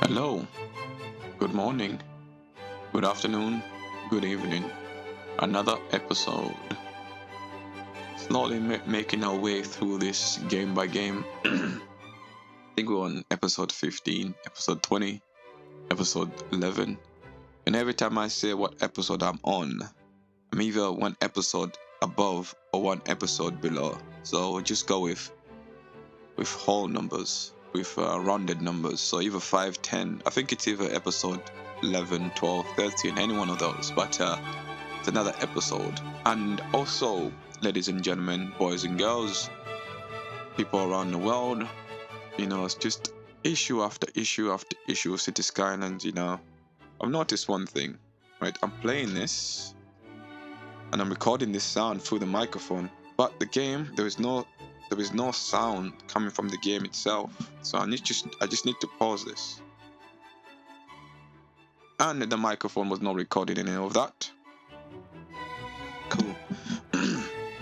Hello, good morning, good afternoon, good evening. Another episode. Slowly making our way through this game by game. I think we're on episode 15, episode 20, episode 11. And every time I say what episode I'm on, I'm either one episode above or one episode below. So just go with whole numbers, with rounded numbers. So either 5, 10. I think it's either episode 11, 12, 13, any one of those. But it's another episode. And also, ladies and gentlemen, boys and girls, people around the world, it's just issue after issue after issue of City Skylines. I've noticed one thing, right? I'm playing this and I'm recording this sound through the microphone, but the game, there is no sound coming from the game itself. So I just need to pause this. And the microphone was not recording any of that. Cool.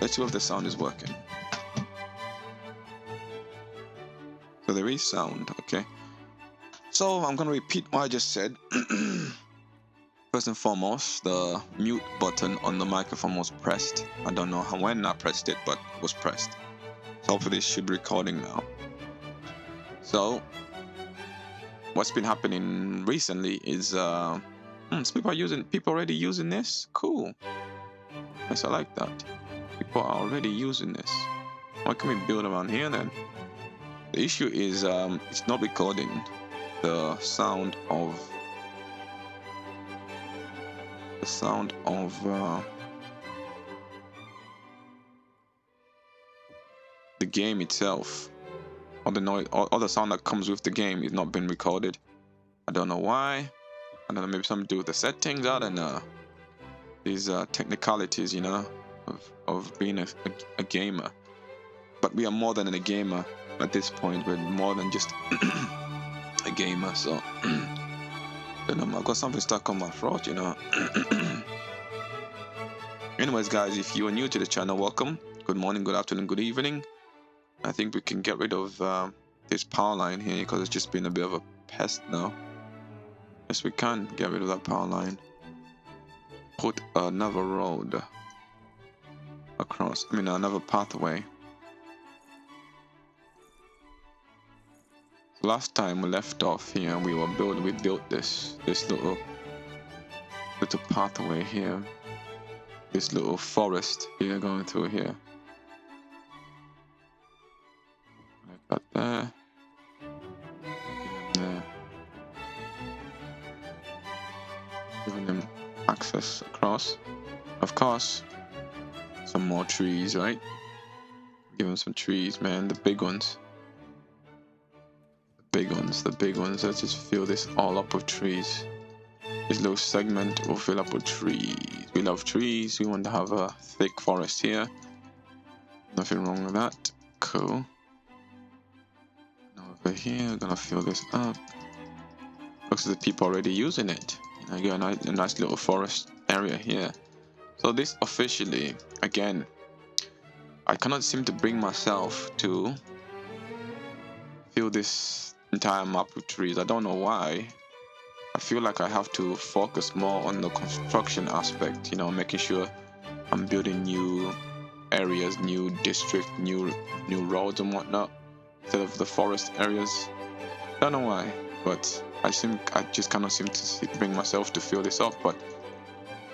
Let's see if the sound is working. So there is sound, okay. So I'm gonna repeat what I just said. First and foremost, the mute button on the microphone was pressed. I don't know when I pressed it, but it was pressed. So hopefully it should be recording now. So what's been happening recently is people already using this. Cool. Yes, I like that. People are already using this. What can we build around here then? The issue is it's not recording the sound of the game itself, or the noise, or the sound that comes with the game is not being recorded. I don't know why. I don't know, maybe something to do with the settings. I don't know. These technicalities, of being a gamer. But we are more than a gamer at this point. We're more than just a gamer. So I don't know, I've got something stuck on my throat, Anyways, guys, if you are new to the channel, welcome. Good morning, good afternoon, good evening. I think we can get rid of this power line here because it's just been a bit of a pest now. Yes, we can get rid of that power line. Put another road across. Another pathway. Last time we left off here, we built this little pathway here. This little forest here going through here. Like that there. There. Giving them access across. Of course, some more trees, right? Give them some trees, man. The big ones. The big ones. Let's just fill this all up with trees. This little segment will fill up with trees. We love trees. We want to have a thick forest here. Nothing wrong with that. Cool. Now over here, I'm gonna fill this up. Looks like the people already using it. I got a nice little forest area here. So this officially, again, I cannot seem to bring myself to fill this entire map with trees. I don't know why. I feel like I have to focus more on the construction aspect, making sure I'm building new areas, new districts, new roads and whatnot, instead of the forest areas. Don't know why, but I just cannot seem to bring myself to fill this up. But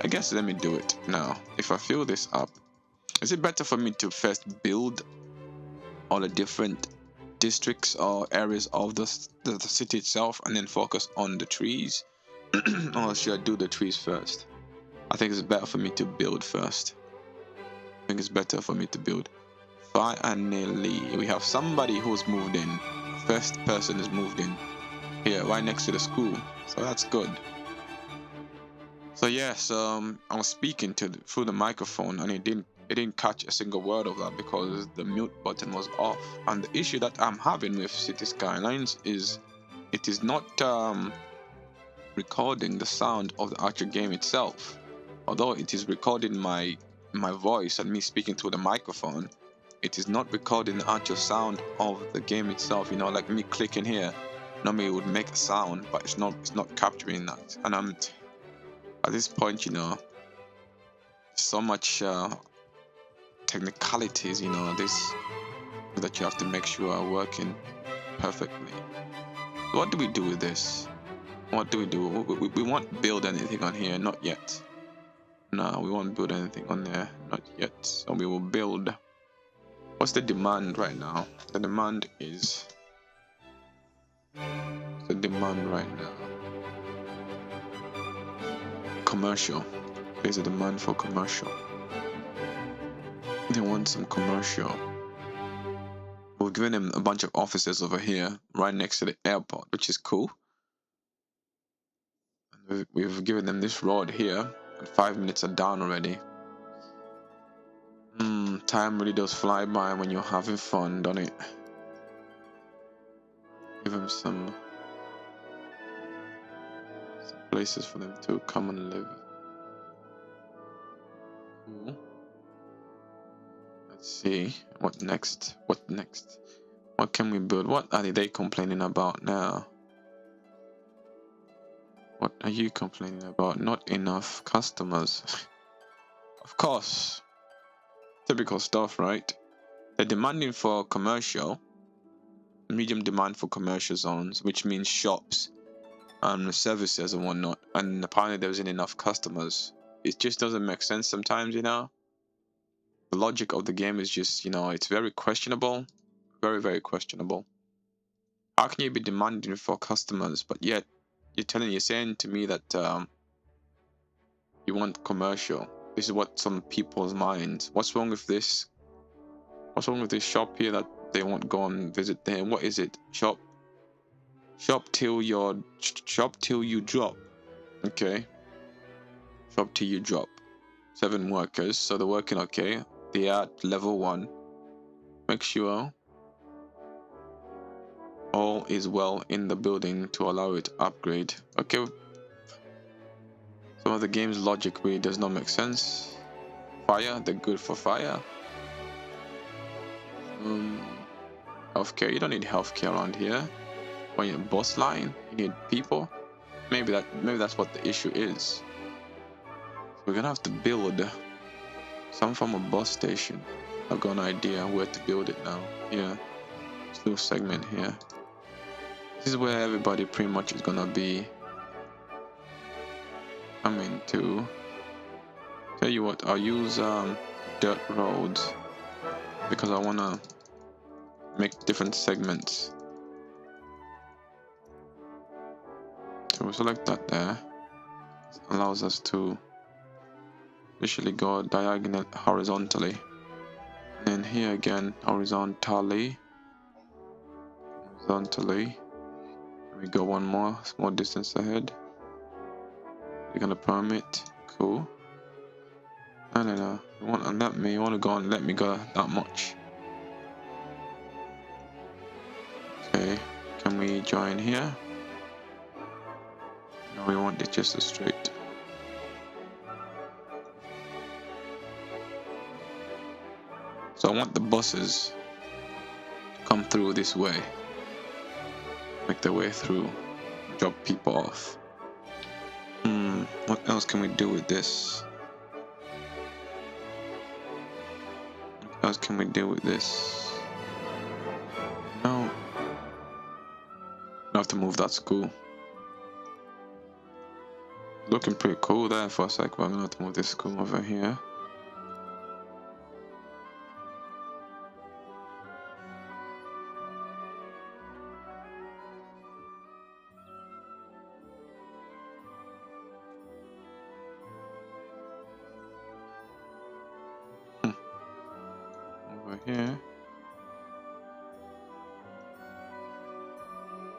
I guess let me do it now. If I fill this up, is it better for me to first build all the different districts or areas of the city itself and then focus on the trees? Or should I do the trees first? I think it's better for me to build first. Finally, we have somebody who's moved in. First person is moved in here, right next to the school. So that's good. So yes, I was speaking through the microphone, and it didn't catch a single word of that because the mute button was off. And the issue that I'm having with City Skylines is it is not recording the sound of the actual game itself. Although it is recording my voice and me speaking through the microphone, it is not recording the actual sound of the game itself. Like me clicking here, Normally it would make a sound, but it's not capturing that. And I'm at this point, you know, so much technicalities, you know, this that you have to make sure are working perfectly. What do we do with this? What do? We won't build anything on here, not yet. No, we won't build anything on there, not yet. So we will build. What's the demand right now? The demand is right now. Commercial. There's a demand for commercial. They want some commercial. We're giving them a bunch of offices over here, right next to the airport, which is cool. And we've given them this road here, and 5 minutes are down already. Time really does fly by when you're having fun, don't it? Give them some places for them to come and live. Cool. Let's see. What next? What next? What can we build? What are they complaining about now? What are you complaining about? Not enough customers. Of course. Typical stuff, right? They're demanding for commercial, medium demand for commercial zones, which means shops and services and whatnot. And apparently there isn't enough customers. It just doesn't make sense sometimes, you know? The logic of the game is just, you know, it's very questionable. Very, very questionable. How can you be demanding for customers, but yet you're saying to me that you want commercial? This is what some people's minds. What's wrong with this? What's wrong with this shop here that they won't go and visit there? What is it? Shop till you drop. Okay. Shop till you drop. 7 workers, so they're working okay. They are at level 1. Make sure all is well in the building to allow it to upgrade. Okay. Some of the game's logic really does not make sense. Fire, they're good for fire. Healthcare, you don't need healthcare around here. When you're boss line, you need people. Maybe that's what the issue is. So we're gonna have to build some form of bus station. I've got an idea where to build it now. Here, this little segment here. This is where everybody pretty much is gonna be coming to. Tell you what, I'll use dirt roads because I wanna make different segments. So we select that there. It allows us to usually go diagonal horizontally. And then here again horizontally. We go one more small distance ahead. You're gonna permit. Cool. I don't know. You want to let me go that much. Okay. Can we join here? No, we want it just a straight. So I want the buses to come through this way. Make their way through. Drop people off. What else can we do with this? What else can we do with this? No. I have to move that school. Looking pretty cool there for a sec, but I'm gonna have to move this school over here. Over here.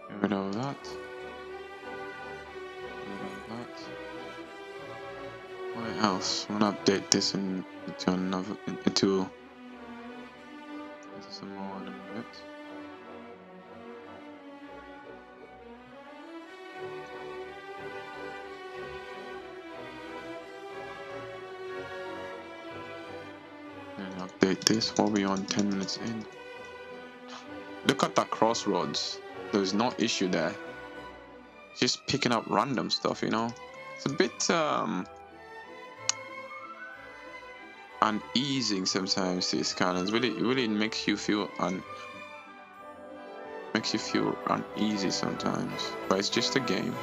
Get rid of that. What else? I'm gonna update this into some more in a minute. And update this while we're on 10 minutes in. Look at that crossroads. There's no issue there. Just picking up random stuff, you know. It's a bit uneasy sometimes. These Skylines really makes you feel uneasy sometimes. But it's just a game.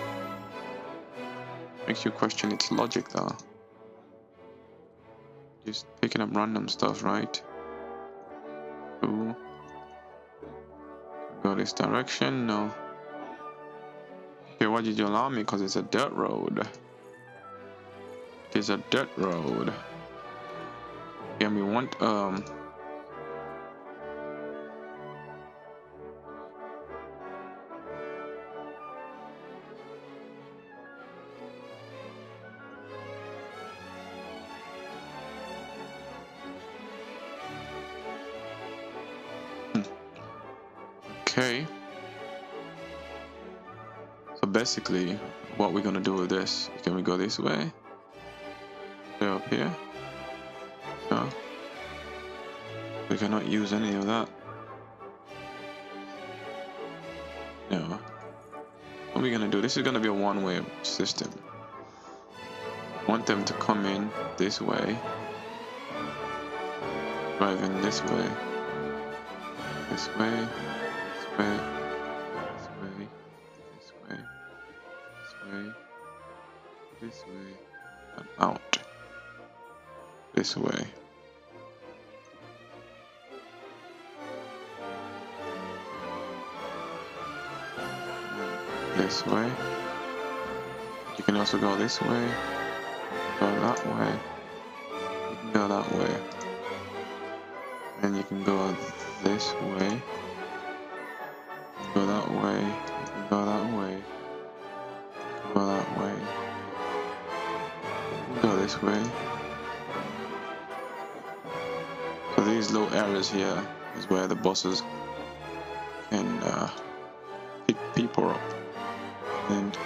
Makes you question its logic though. Just picking up random stuff, right? Ooh. Go this direction? No. Okay, why did you allow me? Because it's a dirt road. It's a dirt road. Yeah, we want okay. So basically, what we're gonna do with this? Can we go this way? Go up here? No. We cannot use any of that. No. What are we gonna do? This is gonna be a one-way system. Want them to come in this way, drive in this way, this way, this way, this way, this way, this way, this way, and out this way. This way. You can also go this way, go that way, you can go that way, and you can go this way, go that way, you can go that way, go that way, you can go this way. So these little areas here is where the buses can pick people up. And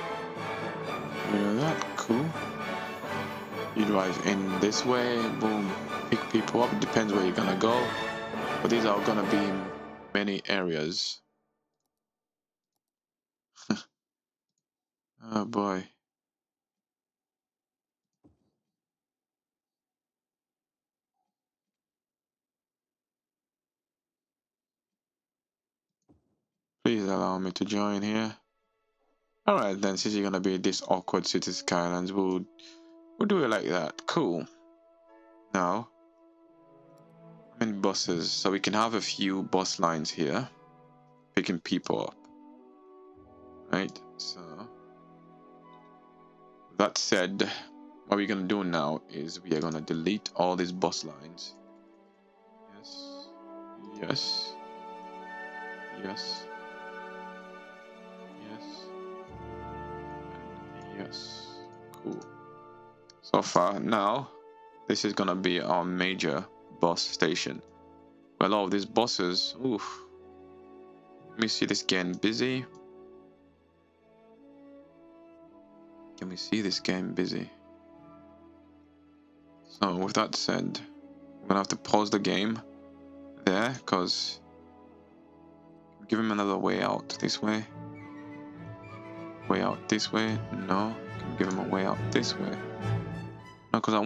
you know that, cool. You drive in this way, boom, pick people up. It depends where you're gonna go, but these are gonna be many areas. Oh boy. Please allow me to join here. Alright then, since you're gonna be this awkward city Skylines, we'll do it like that. Cool. Now I'm in buses, so we can have a few bus lines here, picking people up. Right, so that said, what we're gonna do now is we are gonna delete all these bus lines. Yes, yes, yes, yes, and yes. Cool. So far now, this is gonna be our major bus station. Well, all of these buses, oof. Let me see this getting busy. Can we see this getting busy? So with that said, I'm gonna have to pause the game there, because give him another way out this way. Way out this way? No. Can give him a way out this way? No, because I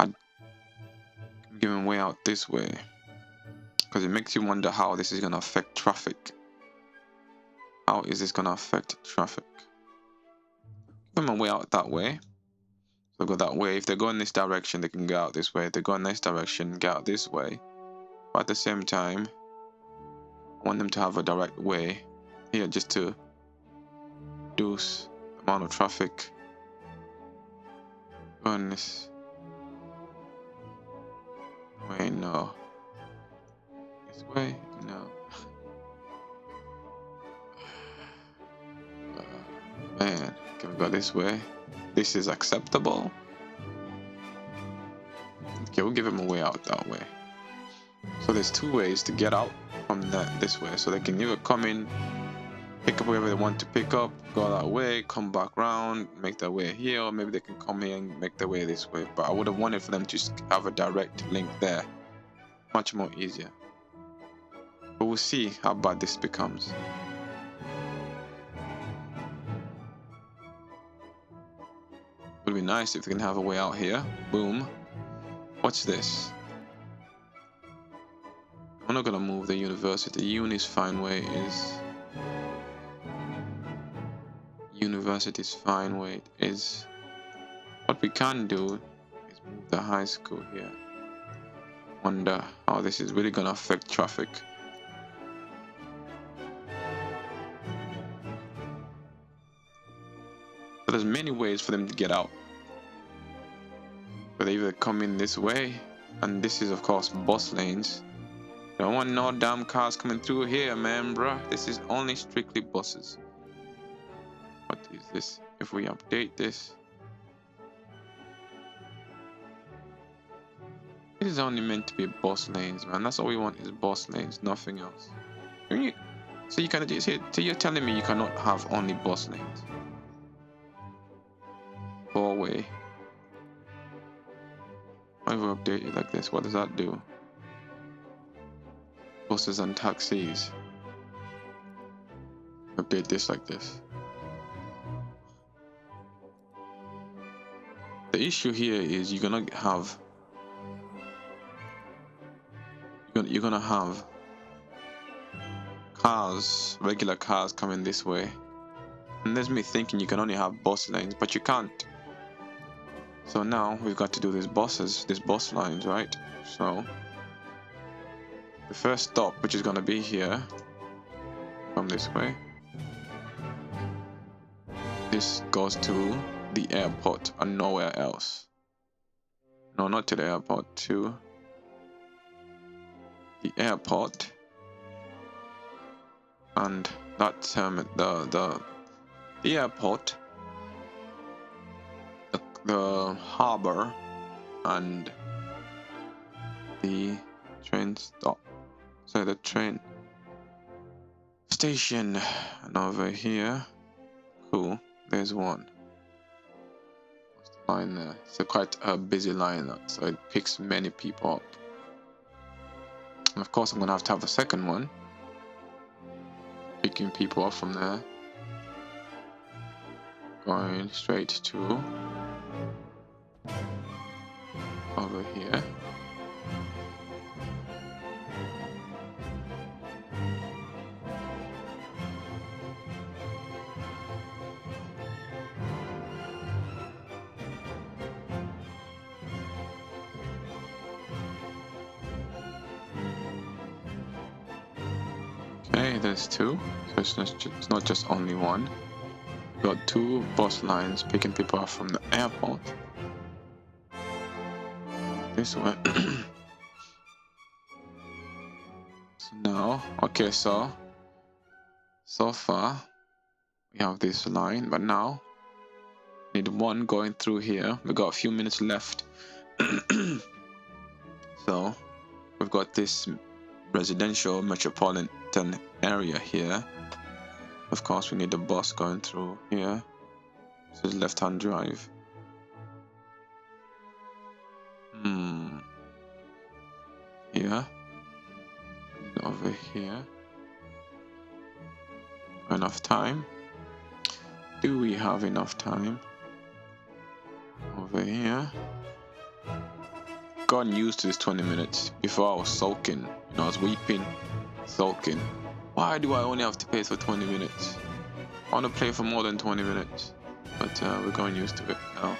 can give him a way out this way. Because it makes you wonder how this is gonna affect traffic. How is this gonna affect traffic? Give them a way out that way. So go that way. If they go in this direction, they can go out this way. If they go in this direction, go out this way. But at the same time, I want them to have a direct way here, just to reduce the amount of traffic. Go in this way, no. This way, no. Man, can we go this way? This is acceptable. Okay, we'll give them a way out that way. So there's two ways to get out from this way. So they can either come in, pick up wherever they want to pick up, go that way, come back round, make their way here, or maybe they can come here and make their way this way. But I would have wanted for them to have a direct link there. Much more easier. But we'll see how bad this becomes. nice if we can have a way out here. Boom. What's this? I'm not gonna move the university. Uni's fine way is... University's fine way is... What we can do is move the high school here. Wonder how this is really gonna affect traffic. So there's many ways for them to get out. But they either come in this way, and this is of course bus lanes. Don't want no damn cars coming through here, man, bruh. This is only strictly buses. What is this? If we update this, this is only meant to be bus lanes, man. That's all we want is bus lanes, nothing else. So you can just so you're telling me you cannot have only bus lanes? Four-way. Why we update it like this? What does that do? Buses and taxis. Update this like this. The issue here is you're gonna have cars, regular cars coming this way, and there's me thinking you can only have bus lanes, but you can't. So now we've got to do these bus lines, right? So the first stop, which is gonna be here, come this way. This goes to the airport and nowhere else. No, not to the airport, to the airport, and that's the airport, the harbor, and the train stop. So the train station, and over here, cool. There's one. What's the line there? It's quite a busy line, so it picks many people up. And of course, I'm gonna have to have a second one, picking people up from there, going straight to over here. Okay, there's two, so it's not just only one. We've got two bus lines picking people up from the airport. This way. So now, okay, so far we have this line, but now we need one going through here. We've got a few minutes left. So we've got this residential metropolitan area here. Of course, we need a bus going through here. This is left-hand drive. Here. Over here. Enough time? Do we have enough time? Over here. Gotten used to this 20 minutes. Before I was sulking. You know, I was weeping, sulking. Why do I only have to pay for 20 minutes? I want to play for more than 20 minutes. But we're going used to it now.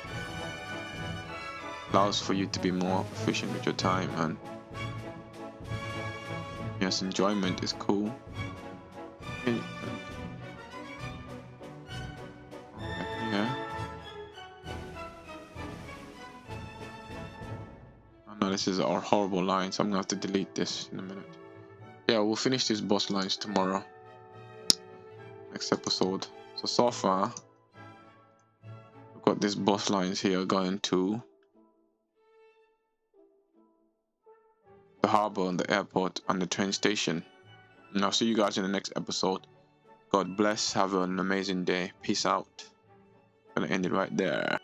Allows for you to be more efficient with your time, and yes, enjoyment is cool. Okay. Yeah. Oh no, this is our horrible line, so I'm gonna have to delete this in a minute. Yeah, we'll finish these bus lines tomorrow. Next episode. So far, we've got these bus lines here going to the harbor and the airport and the train station. And I'll see you guys in the next episode. God bless. Have an amazing day. Peace out. Gonna end it right there.